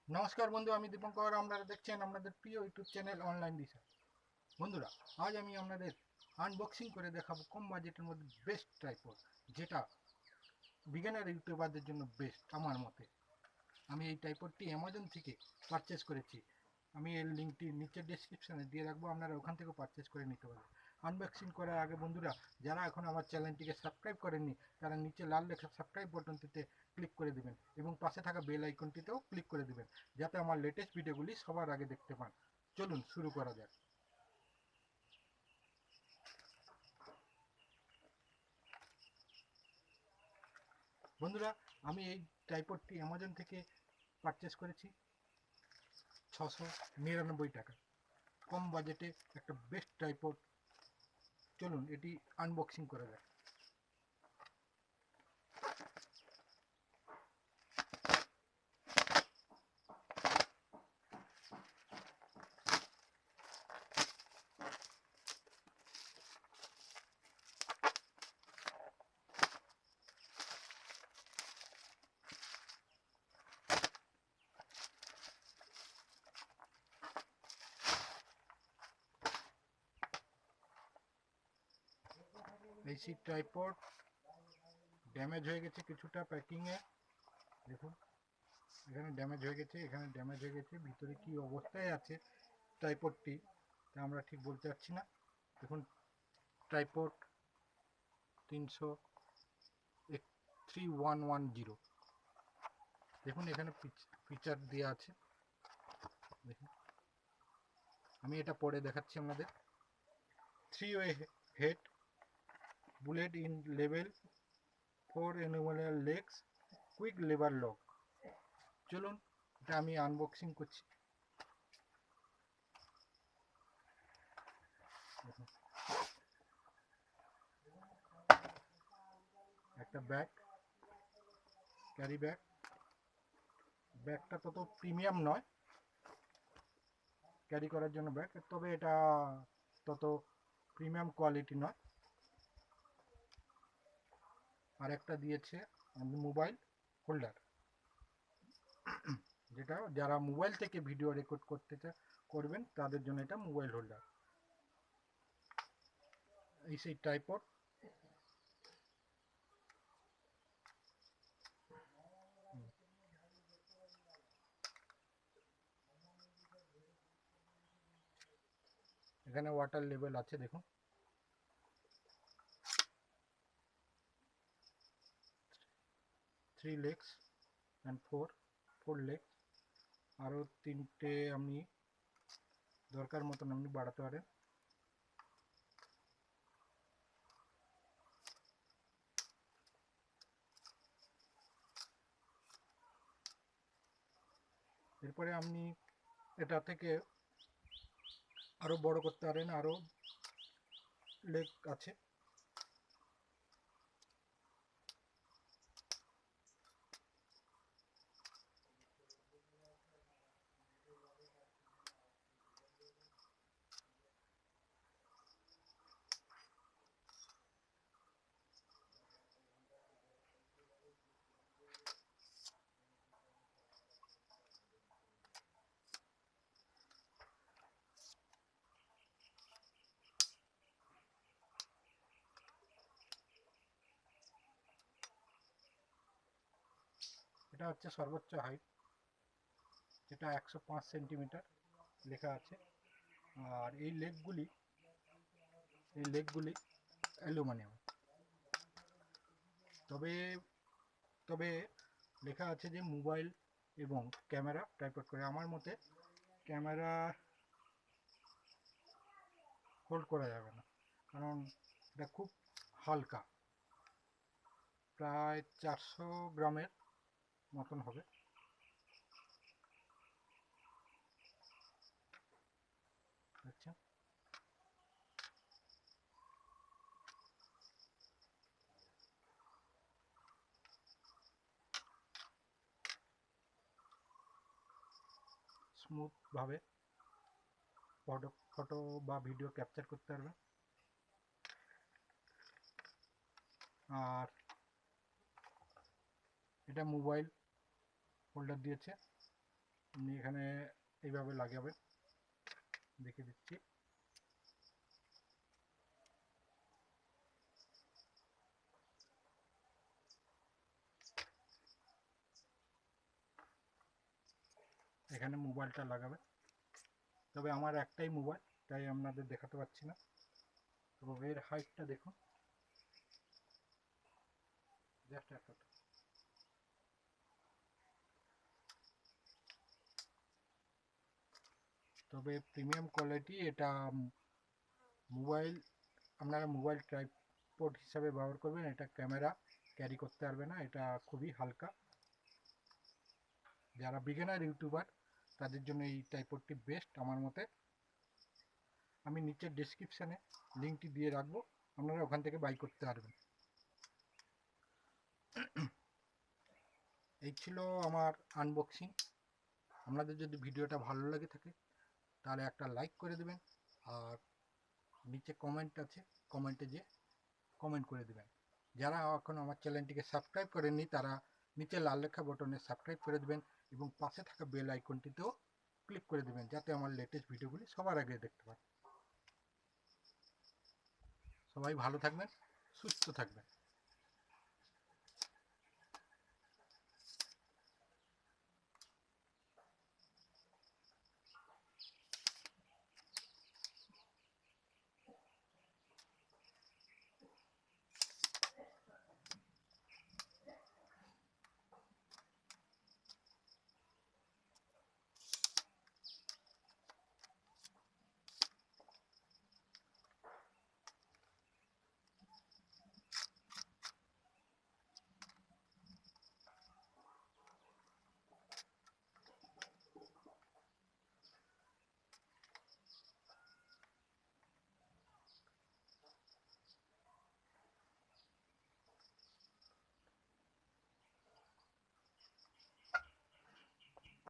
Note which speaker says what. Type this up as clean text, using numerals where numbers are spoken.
Speaker 1: নমস্কার বন্ধু, আমি দীপঙ্কর। আপনারা দেখছেন আপনাদের প্রিয় ইউটিউব চ্যানেল অনলাইন দিশা। বন্ধুরা, আজ আমি আপনাদের আনবক্সিং করে দেখাবো কম বাজেটের মধ্যে বেস্ট ট্রাইপড, যেটা বিগিনার ইউটিউবারদের জন্য বেস্ট আমার মতে। আমি এই ট্রাইপডটি অ্যামাজন থেকে পারচেস করেছি। আমি এর লিঙ্কটি নিচের ডেসক্রিপশানে দিয়ে রাখবো, আপনারা ওখান থেকে পারচেস করে নিতে পারবেন। আনবক্সিং করার আগে বন্ধুরা, যারা এখন আমার চ্যানেলটিকে সাবস্ক্রাইব করেননি, তারা নিচে লাল লেখা সাবস্ক্রাইব বাটনটিতে ক্লিক করে দেবেন এবং পাশে থাকা বেল আইকনটিতেও ক্লিক করে দেবেন, যাতে আমার লেটেস্ট ভিডিওগুলি সবার আগে দেখতে পান। চলুন শুরু করা যাক। বন্ধুরা, আমি এই ট্রাইপডটি অ্যামাজন থেকে পারচেস করেছি 699 টাকা। কম বাজেটে একটা বেস্ট ট্রাইপড। চলুন এটি আনবক্সিং করা যাক। এই সি ট্রাইপড ড্যামেজ হয়ে গেছে কিছুটা প্যাকিংয়ে। দেখুন, এখানে ড্যামেজ হয়ে গেছে, এখানে ড্যামেজ হয়ে গেছে। ভিতরে কি অবস্থায় আছে ট্রাইপডটি তা আমরা ঠিক বলতে পারছি না। দেখুন, ট্রাইপড 3110। দেখুন, এখানে ফিচার দেওয়া আছে। দেখুন, আমি এটা পরে দেখাচ্ছি আপনাদের। 3-way head, bullet in level, 4 annual legs, quick labour lock. চলুন এটা আমি আনবক্সিং করছি। একটা ব্যাগ, ক্যারি ব্যাগ। ব্যাগটা তত প্রিমিয়াম নয় ক্যারি করার জন্য ব্যাগ, তবে এটা তত প্রিমিয়াম কোয়ালিটি নয়। আর একটা দিয়েছে মোবাইল হোল্ডার, যেটা যারা মোবাইল থেকে ভিডিও রেকর্ড করবেন তাদের জন্য এটা মোবাইল হোল্ডার। এই সেই ট্রাইপড। এখানে ওয়াটার লেভেল আছে, দেখুন। 3 legs অ্যান্ড 4 legs। আরও 3টে আপনি দরকার মতন আপনি বাড়াতে পারেন। এরপরে আপনি এটা থেকে আরও বড় করতে পারেন, আরও লেগ আছে। এটা হচ্ছে সর্বোচ্চ হাইট, যেটা 105 সেন্টিমিটার লেখা আছে। আর এই লেগগুলি অ্যালুমিনিয়াম। তবে তবে লেখা আছে যে মোবাইল এবং ক্যামেরা ট্রাইপড করে। আমার মতে ক্যামেরা হোল্ড করা যাবে না, কারণ এটা খুব হালকা, প্রায় 400 গ্রামের মতন হবে। আচ্ছা, স্মুথভাবে ফটো বা ভিডিও ক্যাপচার করতে পারবেন। আর এটা মোবাইল হোল্ডার দিয়েছে, আপনি এখানে এইভাবে লাগাবেন, দেখে দিচ্ছি। এখানে মোবাইলটা লাগাবেন, তবে আমার একটাই মোবাইল তাই আপনাদের দেখাতে পাচ্ছি না। তো এর হাইটটা দেখুন, জাস্ট এতটা। তবে প্রিমিয়াম কোয়ালিটি এটা। মোবাইল, আপনারা মোবাইল ট্রাইপড হিসাবে ব্যবহার করবেন, এটা ক্যামেরা ক্যারি করতে পারবে না, এটা খুবই হালকা। যারা বিগিনার ইউটিউবার তাদের জন্য এই ট্রাইপডটি বেস্ট আমার মতে। আমি নিচের ডেসক্রিপশানে লিঙ্কটি দিয়ে রাখবো, আপনারা ওখান থেকে বাই করতে পারবেন। এই ছিল আমার আনবক্সিং। আপনাদের যদি ভিডিওটা ভালো লাগে থাকে তাহলে একটা লাইক করে দেবেন, আর নিচে কমেন্ট আছে, কমেন্টে গিয়ে কমেন্ট করে দেবেন। যারা এখন আমার চ্যানেলটিকে সাবস্ক্রাইব করেননি তারা নিচে লাল লেখা বটনে সাবস্ক্রাইব করে দেবেন এবং পাশে থাকা বেল আইকনটিতেও ক্লিক করে দেবেন, যাতে আমার লেটেস্ট ভিডিওগুলি সবার আগে দেখতে পান। সবাই ভালো থাকবেন, সুস্থ থাকবেন।